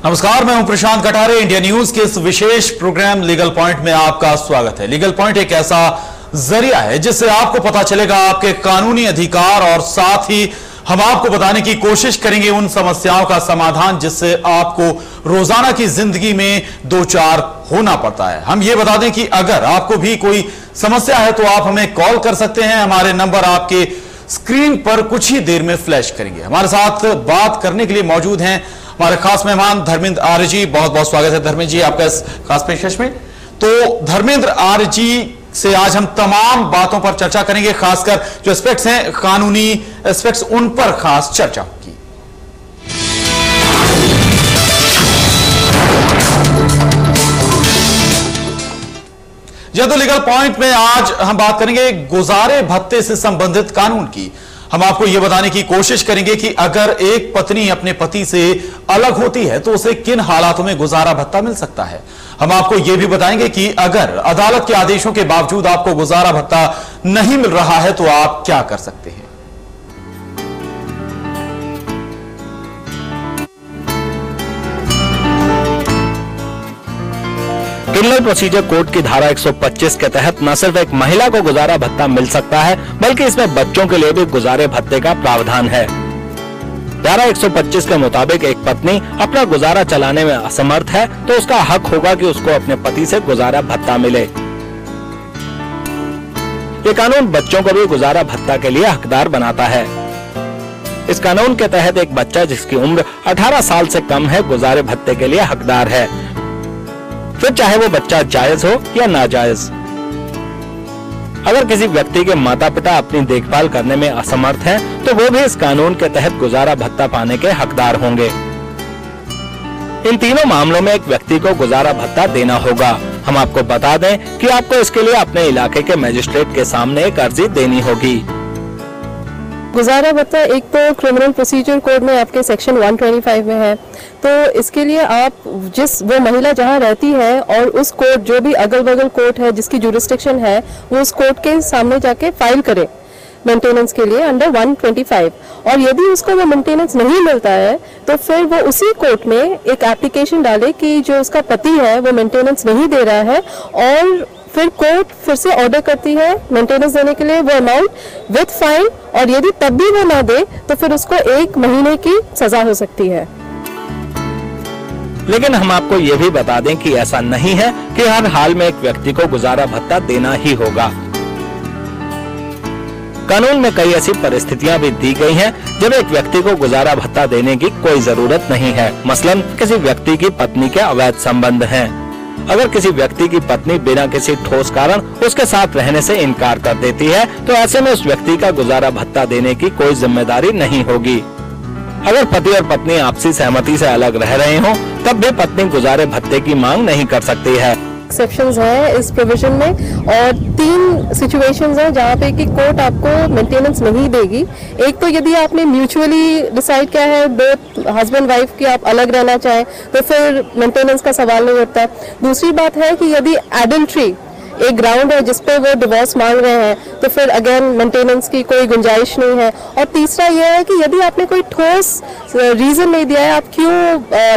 नमस्कार, मैं हूं प्रशांत कटारे। इंडिया न्यूज के इस विशेष प्रोग्राम लीगल पॉइंट में आपका स्वागत है। लीगल पॉइंट एक ऐसा जरिया है जिससे आपको पता चलेगा आपके कानूनी अधिकार और साथ ही हम आपको बताने की कोशिश करेंगे उन समस्याओं का समाधान जिससे आपको रोजाना की जिंदगी में दो चार होना पड़ता है। हम ये बता दें कि अगर आपको भी कोई समस्या है तो आप हमें कॉल कर सकते हैं। हमारे नंबर आपके स्क्रीन पर कुछ ही देर में फ्लैश करेंगे। हमारे साथ बात करने के लिए मौजूद हैं हमारे खास मेहमान धर्मेंद्र आर्य जी। बहुत बहुत स्वागत है धर्मेंद्र जी आपका इस खास पेशकश में। तो धर्मेंद्र आर्य जी से आज हम तमाम बातों पर चर्चा करेंगे, खासकर जो एस्पेक्ट्स हैं कानूनी एस्पेक्ट्स उन पर खास चर्चा होगी। तो लीगल पॉइंट में आज हम बात करेंगे गुजारे भत्ते से संबंधित कानून की। हम आपको यह बताने की कोशिश करेंगे कि अगर एक पत्नी अपने पति से अलग होती है तो उसे किन हालातों में गुजारा भत्ता मिल सकता है। हम आपको यह भी बताएंगे कि अगर अदालत के आदेशों के बावजूद आपको गुजारा भत्ता नहीं मिल रहा है तो आप क्या कर सकते हैं। क्रिमिनल प्रोसीजर कोड की धारा 125 के तहत न सिर्फ एक महिला को गुजारा भत्ता मिल सकता है बल्कि इसमें बच्चों के लिए भी गुजारे भत्ते का प्रावधान है। धारा 125 के मुताबिक एक पत्नी अपना गुजारा चलाने में असमर्थ है तो उसका हक होगा कि उसको अपने पति से गुजारा भत्ता मिले। ये कानून बच्चों को भी गुजारा भत्ता के लिए हकदार बनाता है। इस कानून के तहत एक बच्चा जिसकी उम्र 18 साल से कम है गुजारे भत्ते के लिए हकदार है, फिर चाहे वो बच्चा जायज हो या नाजायज। अगर किसी व्यक्ति के माता पिता अपनी देखभाल करने में असमर्थ हैं, तो वो भी इस कानून के तहत गुजारा भत्ता पाने के हकदार होंगे। इन तीनों मामलों में एक व्यक्ति को गुजारा भत्ता देना होगा। हम आपको बता दें कि आपको इसके लिए अपने इलाके के मजिस्ट्रेट के सामने एक अर्जी देनी होगी। गुजारा भत्ता एक तो क्रिमिनल प्रोसीजर कोड में आपके सेक्शन 125 में है, तो इसके लिए आप वो महिला जहां रहती है और उस कोर्ट जो भी अगल बगल कोर्ट है जिसकी जुरिस्डिक्शन है वो उस कोर्ट के सामने जाके फाइल करे मेंटेनेंस के लिए अंडर 125। और यदि उसको वो मेंटेनेंस नहीं मिलता है तो फिर वो उसी कोर्ट में एक एप्लीकेशन डाले कि जो उसका पति है वो मेंटेनेंस नहीं दे रहा है, और फिर कोर्ट फिर से ऑर्डर करती है मेंटेनेंस देने के लिए वो अमाउंट विद फाइन, और यदि तब भी वो ना दे तो फिर उसको 1 महीने की सजा हो सकती है। लेकिन हम आपको ये भी बता दें कि ऐसा नहीं है कि हर हाल में एक व्यक्ति को गुजारा भत्ता देना ही होगा। कानून में कई ऐसी परिस्थितियां भी दी गई हैं जब एक व्यक्ति को गुजारा भत्ता देने की कोई जरूरत नहीं है। मसलन किसी व्यक्ति की पत्नी के अवैध संबंध हैं। अगर किसी व्यक्ति की पत्नी बिना किसी ठोस कारण उसके साथ रहने से इनकार कर देती है तो ऐसे में उस व्यक्ति का गुजारा भत्ता देने की कोई जिम्मेदारी नहीं होगी। अगर पति और पत्नी आपसी सहमति से अलग रह रहे हों तब भी पत्नी गुजारे भत्ते की मांग नहीं कर सकती है। एक्सेप्शंस हैं इस प्रोविजन में, और 3 सिचुएशंस हैं जहाँ पे कि कोर्ट आपको मेंटेनेंस नहीं देगी। एक तो यदि आपने म्यूचुअली डिसाइड किया है, दो हस्बैंड वाइफ की आप अलग रहना चाहें तो फिर मेंटेनेंस का सवाल नहीं उठता। दूसरी बात है कि यदि एडल्ट्री एक ग्राउंड है जिसपे वो डिवोर्स मांग रहे हैं तो फिर अगेन मेंटेनेंस की कोई गुंजाइश नहीं है। और तीसरा यह है कि यदि आपने कोई ठोस रीजन नहीं दिया है आप क्यों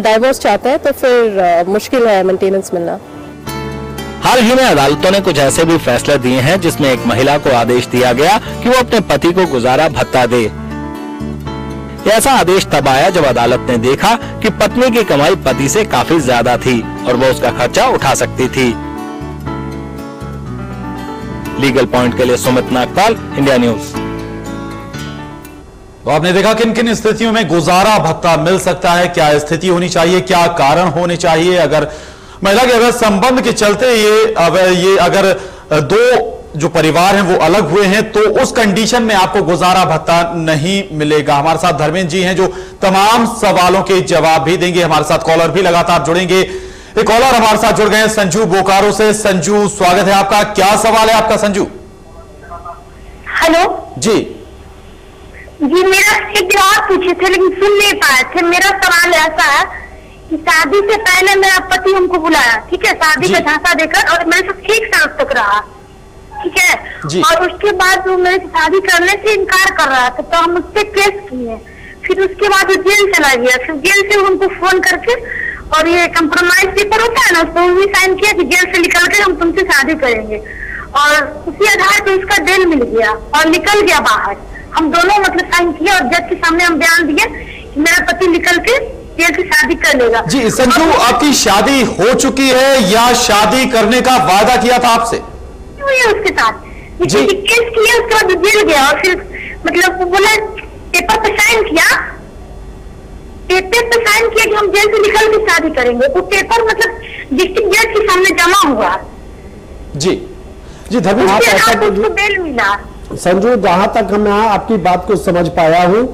डाइवोर्स चाहते हैं तो फिर मुश्किल है मेंटेनेंस मिलना। हाल ही में अदालतों ने कुछ ऐसे भी फैसले दिए हैं जिसमें एक महिला को आदेश दिया गया कि वो अपने पति को गुजारा भत्ता दे। ऐसा आदेश तब आया जब अदालत ने देखा कि पत्नी की कमाई पति से काफी ज्यादा थी और वो उसका खर्चा उठा सकती थी। लीगल पॉइंट के लिए सुमित नागपाल, इंडिया न्यूज। तो आपने देखा किन किन स्थितियों में गुजारा भत्ता मिल सकता है, क्या स्थिति होनी चाहिए, क्या कारण होने चाहिए। अगर महिला के अगर संबंध के चलते ये अगर दो जो परिवार हैं वो अलग हुए हैं तो उस कंडीशन में आपको गुजारा भत्ता नहीं मिलेगा। हमारे साथ धर्मेंद्र जी हैं जो तमाम सवालों के जवाब भी देंगे। हमारे साथ कॉलर भी लगातार जुड़ेंगे। एक कॉलर हमारे साथ जुड़ गए हैं संजू बोकारो से। संजू स्वागत है आपका, क्या सवाल है आपका संजू? हेलो जी जी, मेरा एक जवाब पूछे थे लेकिन सुन नहीं पाए थे। मेरा सवाल ऐसा है कि शादी से पहले मेरा पति हमको बुलाया, ठीक है, शादी का झांसा देकर, और मेरे साथ 1 साल तक रहा, ठीक है, और उसके बाद वो मेरे शादी करने से इनकार कर रहा था तो हम उससे केस किए। फिर उसके बाद वो जेल चला गया। फिर जेल से उनको फोन करके और ये कंप्रोमाइज पेपर होता है ना, तो भी साइन किया कि जेल से निकल के हम तुमसे शादी करेंगे, और उसी आधार पर उसका बेल मिल गया और निकल गया बाहर। हम दोनों मतलब साइन किया और जज के सामने हम बयान दिए कि मेरा पति निकल के जेल से शादी कर लेगा। जी संजू, आपकी शादी हो चुकी है या शादी करने का वादा किया था आपसे? उसके साथ केस किया, उसके बाद जेल गया और फिर मतलब वो बोला पेपर पे साइन किया, पेपर पे साइन किया कि हम जेल से निकल के शादी करेंगे। वो पेपर मतलब डिस्ट्रिक्ट जज के सामने जमा हुआ। जी जी धर्मेश, उसको बेल मिला। संजू, जहां तक मैं आपकी बात को समझ पाया हूं,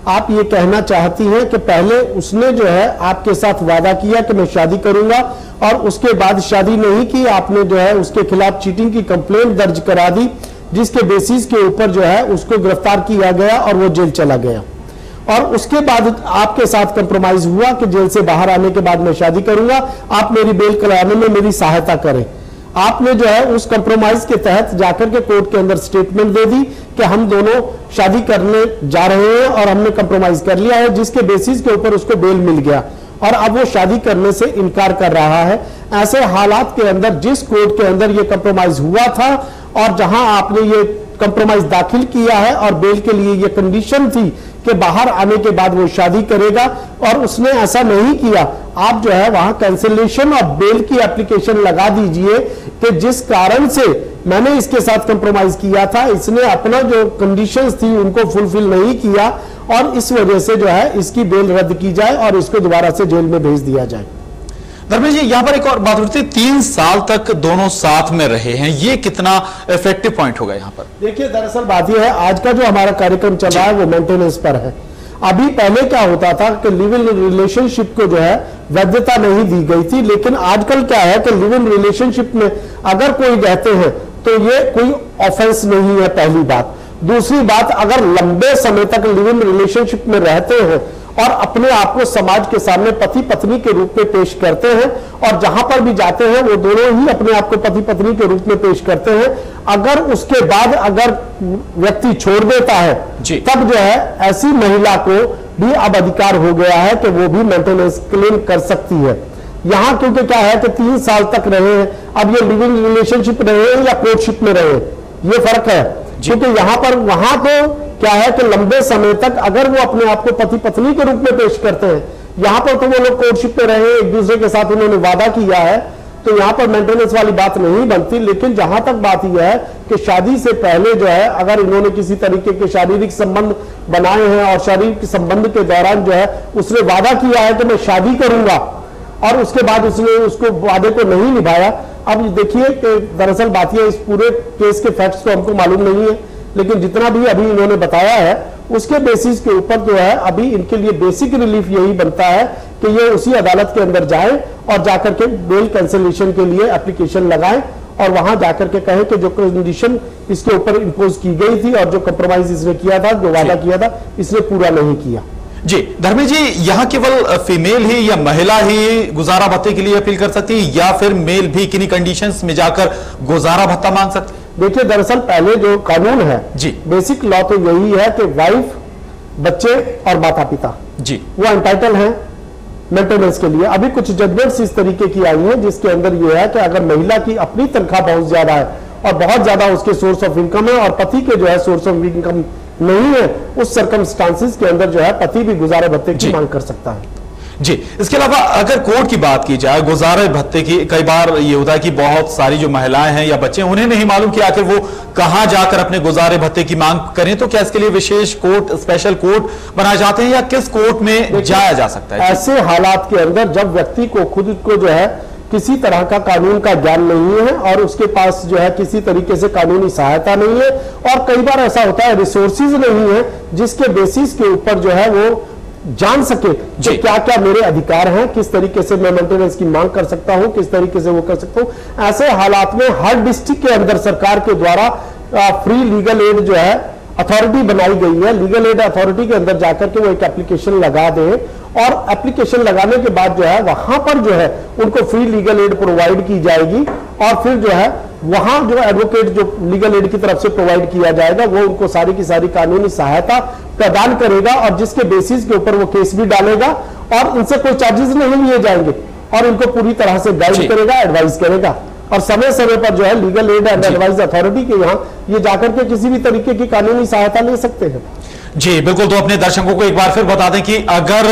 आप ये कहना चाहती हैं कि पहले उसने जो है आपके साथ वादा किया कि मैं शादी करूंगा, और उसके बाद शादी नहीं की, आपने जो है उसके खिलाफ चीटिंग की कंप्लेंट दर्ज करा दी, जिसके बेसिस के ऊपर जो है उसको गिरफ्तार किया गया और वो जेल चला गया। और उसके बाद आपके साथ कंप्रोमाइज हुआ कि जेल से बाहर आने के बाद मैं शादी करूंगा, आप मेरी बेल कराने में मेरी सहायता करें। आपने जो है उस कंप्रोमाइज के तहत जाकर के कोर्ट के अंदर स्टेटमेंट दे दी कि हम दोनों शादी करने जा रहे हैं और हमने कंप्रोमाइज कर लिया है, जिसके बेसिस के ऊपर उसको बेल मिल गया और अब वो शादी करने से इनकार कर रहा है। ऐसे हालात के अंदर जिस कोर्ट के अंदर ये कंप्रोमाइज हुआ था और जहां आपने ये कंप्रोमाइज दाखिल किया है और बेल के लिए ये कंडीशन थी कि बाहर आने के बाद वो शादी करेगा, और उसने ऐसा नहीं किया, आप जो है वहां कैंसिलेशन और बेल की एप्लीकेशन लगा दीजिए कि जिस कारण से मैंने इसके साथ कंप्रोमाइज किया था, इसने अपना जो कंडीशंस थी उनको फुलफिल नहीं किया और इस वजह से जो है इसकी बेल रद्द की जाए और इसको दोबारा से जेल में भेज दिया जाए। धर्मेश जी, यहां पर एक और बात होती है, 3 साल तक दोनों साथ में रहे हैं, ये कितना इफेक्टिव पॉइंट होगा यहां पर? देखिए, दरअसल बात यह है, आज का जो हमारा कार्यक्रम चल रहा है वो मेंटेनेंस पर है। अभी पहले क्या होता था कि लिव इन रिलेशनशिप को जो है वैधता नहीं दी गई थी, लेकिन आजकल क्या है कि लिव इन रिलेशनशिप में अगर कोई रहते हैं तो ये कोई ऑफेंस नहीं है, पहली बात। दूसरी बात, अगर लंबे समय तक लिव इन रिलेशनशिप में रहते हैं और अपने आप को समाज के सामने पति पत्नी के रूप में पेश करते हैं और जहां पर भी जाते हैं वो दोनों ही अपने आप को पति पत्नी के रूप में पेश करते हैं, अगर उसके बाद अगर व्यक्ति छोड़ देता है तब जो है ऐसी महिला को भी अब अधिकार हो गया है कि वो भी मेंटेनेंस क्लेम कर सकती है। यहां क्योंकि क्या है कि 3 साल तक रहे हैं, अब ये लिविंग रिलेशनशिप रहे या कोर्टशिप में रहे, ये फर्क है। क्योंकि यहां पर वहां तो क्या है कि लंबे समय तक अगर वो अपने आप को पति पत्नी के रूप में पेश करते हैं, यहां पर तो वो लोग कोर्टशिप में रहे, एक दूसरे के साथ उन्होंने वादा किया है, तो यहां पर मेंटेनेंस वाली बात नहीं बनती। लेकिन जहां तक बात यह है कि शादी से पहले जो है अगर इन्होंने किसी तरीके के शारीरिक संबंध बनाए हैं और शारीरिक संबंध के दौरान जो है उसने वादा किया है कि मैं शादी करूंगा और उसके बाद उसने उसको वादे को नहीं निभाया। अब देखिए कि दरअसल बात यह, इस पूरे केस के फैक्ट्स तो हमको मालूम नहीं है, लेकिन जितना भी अभी इन्होंने बताया है उसके बेसिस के ऊपर जो है अभी इनके लिए बेसिक रिलीफ यही बनता है कि ये उसी अदालत के अंदर जाएं और जाकर के बेल कैंसिलेशन के लिए एप्लीकेशन लगाएं और वहां जाकर के कहें कि जो कंडीशन इसके ऊपर इंपोज की गई थी और जो कंप्रोमाइज इसने किया था, जो वादा किया था, इसने पूरा नहीं किया। जी धर्मेश जी, यहाँ केवल फीमेल ही या महिला ही गुजारा भत्ते के लिए अपील कर सकती है या फिर मेल भी किन्हीं कंडीशंस में जाकर गुजारा भत्ता मांग सकते? देखिए, दरअसल पहले जो कानून है जी, बेसिक लॉ तो यही है कि वाइफ, बच्चे और माता पिता जी वो एंटाइटल हैं मेंटेनेंस के लिए। अभी कुछ जजमेंट्स इस तरीके की आई हैं जिसके अंदर यह है कि अगर महिला की अपनी तनख्वाह बहुत ज्यादा है और बहुत ज्यादा उसके सोर्स ऑफ इनकम है और पति के जो है सोर्स ऑफ इनकम नहीं है, उस सर्कमस्टांसिस के अंदर जो है पति भी गुजारे भत्ते की मांग कर सकता है। जी, इसके अलावा अगर कोर्ट की बात की जाए गुजारे भत्ते की, कई बार ये होता है कि बहुत सारी जो महिलाएं हैं या बच्चे, उन्हें नहीं मालूम कि आखिर वो कहां जाकर अपने गुजारे भत्ते की मांग करें, तो क्या इसके लिए विशेष कोर्ट, स्पेशल कोर्ट बनाए जाते हैं या किस कोर्ट में जाया जा सकता है? ऐसे हालात के अंदर जब व्यक्ति को खुद को जो है किसी तरह का कानून का ज्ञान नहीं है और उसके पास जो है किसी तरीके से कानूनी सहायता नहीं है और कई बार ऐसा होता है रिसोर्सेज नहीं है जिसके बेसिस के ऊपर जो है वो जान सके कि क्या क्या मेरे अधिकार हैं, किस तरीके से मैं मेंटेनेंस की मांग कर सकता हूं, किस तरीके से वो कर सकता हूं। ऐसे हालात में हर डिस्ट्रिक्ट के अंदर सरकार के द्वारा फ्री लीगल एड जो है अथॉरिटी बनाई गई है। लीगल एड अथॉरिटी के अंदर जाकर के वो एक एप्लीकेशन लगा दे और एप्लीकेशन लगाने के बाद जो है वहां पर जो है उनको फ्री लीगल एड प्रोवाइड की जाएगी और फिर जो है वहां जो एडवोकेट जो लीगल एड की तरफ से प्रोवाइड किया जाएगा वो उनको सारी की सारी कानूनी सहायता प्रदान करेगा और जिसके बेसिस के ऊपर वो केस भी डालेगा और उनसे कोई चार्जेस नहीं लिए जाएंगे। और उनको पूरी तरह से गाइड करेगा, एडवाइस करेगा। और समय समय पर जो है legal aid and advice authority के यहाँ ये जाकर के किसी भी तरीके की कानूनी सहायता ले सकते हैं। जी बिल्कुल। तो अपने दर्शकों को एक बार फिर बता दें कि अगर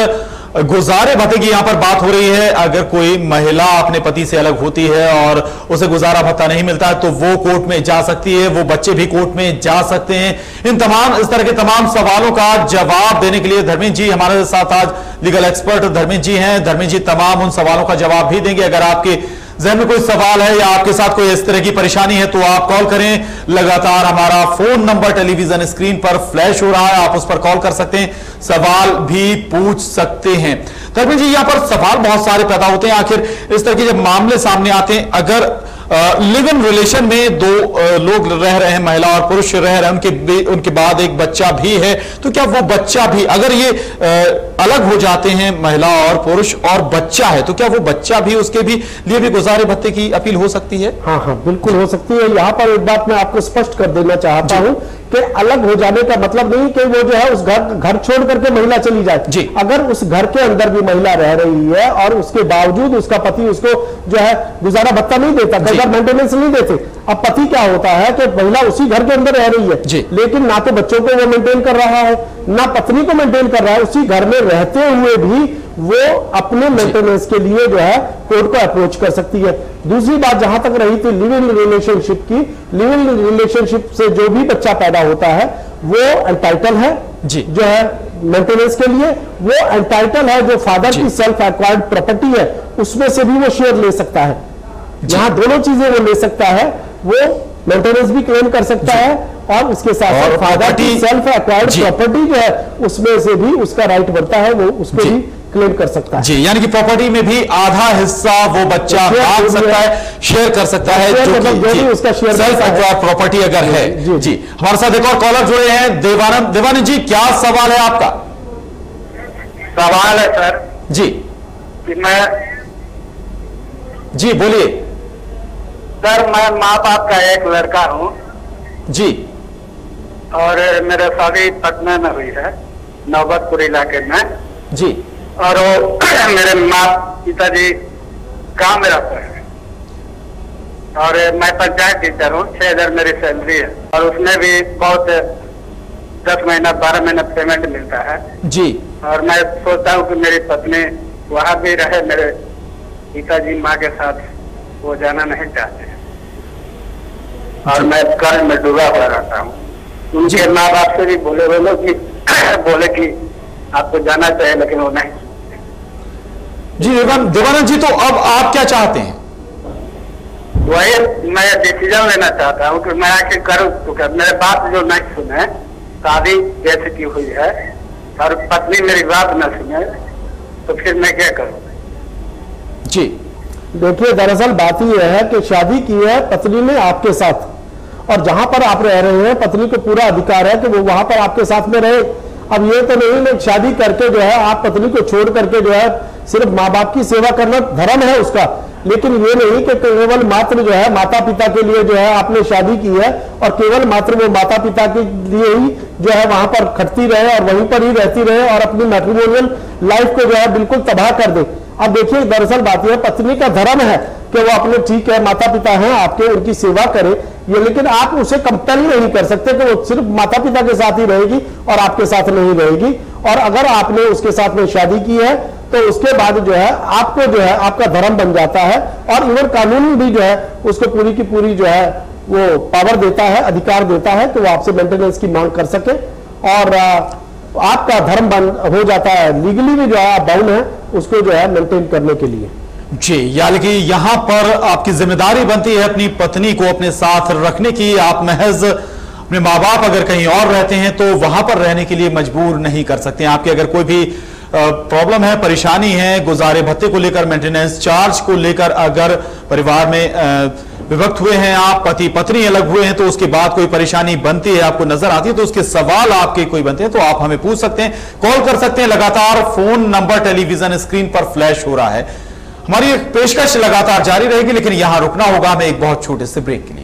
गुजारे भत्ते की यहां पर बात हो रही है, अगर कोई महिला अपने पति से अलग होती है और उसे गुजारा भत्ता नहीं मिलता है तो वो कोर्ट में जा सकती है, वो बच्चे भी कोर्ट में जा सकते हैं। इस तरह के तमाम सवालों का जवाब देने के लिए धर्मेंद्र जी हमारे साथ आज लीगल एक्सपर्ट धर्मेंद्र जी हैं। धर्मेंद्र जी तमाम उन सवालों का जवाब भी देंगे। अगर आपके जहन में कोई सवाल है या आपके साथ कोई इस तरह की परेशानी है तो आप कॉल करें। लगातार हमारा फोन नंबर टेलीविजन स्क्रीन पर फ्लैश हो रहा है, आप उस पर कॉल कर सकते हैं, सवाल भी पूछ सकते हैं। धर्मेंद्र जी, यहां पर सवाल बहुत सारे पैदा होते हैं। आखिर इस तरह के जब मामले सामने आते हैं, अगर लिव इन रिलेशन में दो लोग रह रहे हैं, महिला और पुरुष रह रहे हैं, उनके बाद एक बच्चा भी है, तो क्या वो बच्चा भी, अगर ये अलग हो जाते हैं महिला और पुरुष और बच्चा है, तो क्या वो बच्चा भी उसके भी लिए भी गुजारे भत्ते की अपील हो सकती है? हाँ हाँ बिल्कुल हो सकती है। यहाँ पर एक बात मैं आपको स्पष्ट कर देना चाहता हूँ कि अलग हो जाने का मतलब नहीं कि वो जो है उस घर छोड़ करके महिला चली जाए। अगर उस घर के अंदर भी महिला रह रही है और उसके बावजूद उसका पति उसको जो है गुजारा भत्ता नहीं देता, कई बार मेंटेनेंस नहीं देते। अब पति क्या होता है कि महिला उसी घर के अंदर रह रही है, लेकिन ना तो बच्चों को वो मेंटेन कर रहा है, ना पत्नी को मेंटेन कर रहा है। उसी घर में रहते हुए भी वो अपने मेंटेनेंस के लिए जो है कोर्ट को अप्रोच कर सकती है। दूसरी बात जहां तक रही थी लिव इन रिलेशनशिप की, लिव इन रिलेशनशिप से जो भी बच्चा पैदा होता है वो एंटाइटल है जो है मेंटेनेंस के लिए, वो एंटाइटल है जो फादर की सेल्फ एक्वायर्ड प्रॉपर्टी है उसमें से भी वो शेयर ले सकता है। जहां दोनों चीजें वो ले सकता है, वो मेंटेनेंस भी क्लेम कर सकता है और उसके साथ फादर की सेल्फ एक्वायर्ड प्रॉपर्टी जो है उसमें से भी उसका राइट बनता है, वो उसको भी क्लेम कर सकता है। जी, यानी कि प्रॉपर्टी में भी आधा हिस्सा वो बच्चा बांट सकता है, शेयर कर सकता है, जो कि उसका शेयर सेल्फ एक्वायर्ड प्रॉपर्टी अगर है। जी हमारे साथ एक और कॉलर जुड़े हैं, देवानंद जी, क्या सवाल है आपका? सवाल है सर जी कि मैं जी बोलिए सर। मैं माँ बाप का एक लड़का हूँ जी, और मेरे शादी पटना में हुई है, नौबतपुर इलाके में जी, और वो मेरे माँ पिताजी गाँव में रहते हैं और मैं पंचायत टीचर हूँ। 6,000 मेरी सैलरी है और उसमें भी बहुत 10 महीना 12 महीना पेमेंट मिलता है जी। और मैं सोचता हूँ कि मेरी पत्नी वहाँ भी रहे, मेरे पिताजी माँ के साथ वो जाना नहीं चाहते और मैं कर्ज में डूबा हुआ रहता हूँ। उनके माँ बाप से भी बोले बोले कि आपको जाना चाहिए, लेकिन वो नहीं। जी देवानंद जी, तो अब आप क्या चाहते हैं? वही मैं डिसीजन लेना चाहता हूँ कि मैं आखिर करूँ, क्योंकि मेरे बात जो नहीं सुने, शादी जैसे की हुई है और पत्नी मेरी बात न सुने, तो फिर मैं क्या करूँ? जी देखिए, दरअसल बात यह है कि शादी की है पत्नी ने आपके साथ, और जहां पर आप रह रहे हैं पत्नी को पूरा अधिकार है कि वो वहां पर आपके साथ में रहे। अब ये तो नहीं है शादी करके जो है आप पत्नी को छोड़ करके जो है सिर्फ माँ बाप की सेवा करना धर्म है उसका, लेकिन ये नहीं कि केवल मात्र जो है माता पिता के लिए जो है आपने शादी की है और केवल मात्र वो माता पिता के लिए ही जो है वहां पर खटती रहे और वहीं पर ही रहती रहे और अपनी मैट्रिमोनियल लाइफ को जो है बिल्कुल तबाह कर दे। अब देखिए, दरअसल बात यह पत्नी का धर्म है कि वो अपने, ठीक है माता पिता हैं आपके, उनकी सेवा करे ये, लेकिन आप उसे कंपेल नहीं कर सकते कि वो सिर्फ माता पिता के साथ ही रहेगी और आपके साथ नहीं रहेगी। और अगर आपने उसके साथ में शादी की है तो उसके बाद जो है आपको जो है आपका धर्म बन जाता है और इवन कानून भी जो है उसको पूरी की पूरी जो है वो पावर देता है, अधिकार देता है कि वो आपसे मेंटेनेंस की मांग कर सके और आपका धर्म बन हो जाता है, लीगली भी जो है आप बाउंड है उसको जो है मेंटेन करने के लिए। जी, यानी कि यहां पर आपकी जिम्मेदारी बनती है अपनी पत्नी को अपने साथ रखने की। आप महज अपने माँ बाप अगर कहीं और रहते हैं तो वहां पर रहने के लिए मजबूर नहीं कर सकते। आपकी अगर कोई भी प्रॉब्लम है, परेशानी है, गुजारे भत्ते को लेकर, मेंटेनेंस चार्ज को लेकर, अगर परिवार में विभक्त हुए हैं आप, पति पत्नी अलग हुए हैं, तो उसके बाद कोई परेशानी बनती है, आपको नजर आती है, तो उसके सवाल आपके कोई बनते हैं तो आप हमें पूछ सकते हैं, कॉल कर सकते हैं। लगातार फोन नंबर टेलीविजन स्क्रीन पर फ्लैश हो रहा है। हमारी एक पेशकश लगातार जारी रहेगी, लेकिन यहां रुकना होगा हमें एक बहुत छोटे से ब्रेक के लिए।